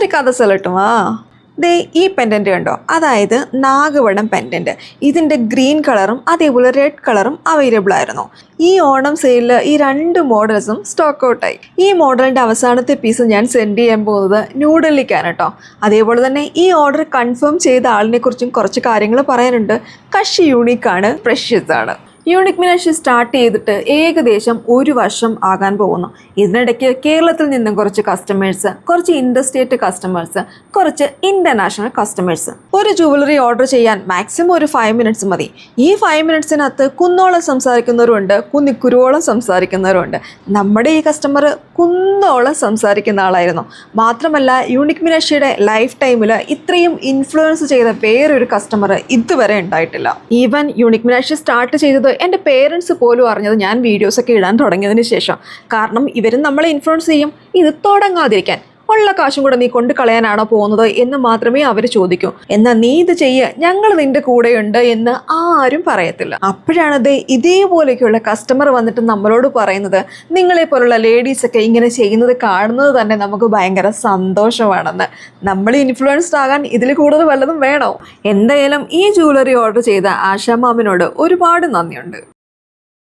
ഒരു കഥ ചൊല്ലട്ടുമാ. ദേ ഈ പെൻഡൻറ്റ് കണ്ടോ, അതായത് നാഗവടം പെൻഡൻറ്റ്. ഇതിൻ്റെ ഗ്രീൻ കളറും അതേപോലെ റെഡ് കളറും അവൈലബിൾ ആയിരുന്നു. ഈ ഓണം സെയിലിൽ ഈ രണ്ട് മോഡൽസും സ്റ്റോക്ക് ഔട്ടായി. ഈ മോഡലിൻ്റെ അവസാനത്തെ പീസ് ഞാൻ സെൻഡ് ചെയ്യാൻ പോകുന്നത് ന്യൂഡൽഹിക്കാണ് കേട്ടോ. അതേപോലെ തന്നെ ഈ ഓർഡർ കൺഫേം ചെയ്ത ആളിനെ കുറിച്ചും കുറച്ച് കാര്യങ്ങൾ പറയാനുണ്ട്. കക്ഷി യൂണിക്കാണ്, പ്രഷ്യസ് ആണ്. യൂണിക് മിനാഷി സ്റ്റാർട്ട് ചെയ്തിട്ട് ഏകദേശം 1 വർഷം ആകാൻ പോകുന്നു. ഇതിനിടയ്ക്ക് കേരളത്തിൽ നിന്നും കുറച്ച് കസ്റ്റമേഴ്സ്, കുറച്ച് ഇൻഡർസ്റ്റേറ്റ് കസ്റ്റമേഴ്സ്, കുറച്ച് ഇൻ്റർനാഷണൽ കസ്റ്റമേഴ്സ്. ഒരു ജുവലറി ഓർഡർ ചെയ്യാൻ മാക്സിമം ഒരു 5 മിനിറ്റ്സ് മതി. ഈ 5 മിനിറ്റ്സിനകത്ത് കുന്നോളം സംസാരിക്കുന്നവരുണ്ട്, കുരുവോളം സംസാരിക്കുന്നവരുണ്ട്. നമ്മുടെ ഈ കസ്റ്റമർ കുന്നോളം സംസാരിക്കുന്ന ആളായിരുന്നു. മാത്രമല്ല യൂണിക് മിനാഷിയുടെ ലൈഫ് ടൈമിൽ ഇത്രയും ഇൻഫ്ലുവൻസ് ചെയ്ത വേറൊരു കസ്റ്റമർ ഇതുവരെ ഉണ്ടായിട്ടില്ല. ഈവൻ യൂണിക് മിനാഷി സ്റ്റാർട്ട് ചെയ്തത് എൻ്റെ പേരൻസ് പോലും അറിഞ്ഞത് ഞാൻ വീഡിയോസൊക്കെ ഇടാൻ തുടങ്ങിയതിന് ശേഷം. കാരണം ഇവരും നമ്മളെ ഇൻഫ്ലുവൻസ് ചെയ്യും. ഇത് തുടങ്ങാതിരിക്കാൻ ഉള്ള കാശും കൂടെ നീ കൊണ്ട് കളയാനാണോ പോകുന്നത് എന്ന് മാത്രമേ അവർ ചോദിക്കൂ. എന്നാൽ നീ ഇത് ചെയ്യ്, ഞങ്ങൾ നിന്റെ കൂടെയുണ്ട് എന്ന് ആരും പറയത്തില്ല. അപ്പോഴാണ് ഇതേപോലെയൊക്കെയുള്ള കസ്റ്റമർ വന്നിട്ട് നമ്മളോട് പറയുന്നത്, നിങ്ങളെ പോലുള്ള ലേഡീസൊക്കെ ഇങ്ങനെ ചെയ്യുന്നത് കാണുന്നത് തന്നെ നമുക്ക് ഭയങ്കര സന്തോഷമാണെന്ന്. നമ്മൾ ഇൻഫ്ലുവൻസ്ഡ് ആകാൻ ഇതിൽ കൂടുതൽ വല്ലതും വേണോ? എന്തായാലും ഈ ജ്വല്ലറി ഓർഡർ ചെയ്ത ആശാ മാമിനോട് ഒരുപാട് നന്ദിയുണ്ട്.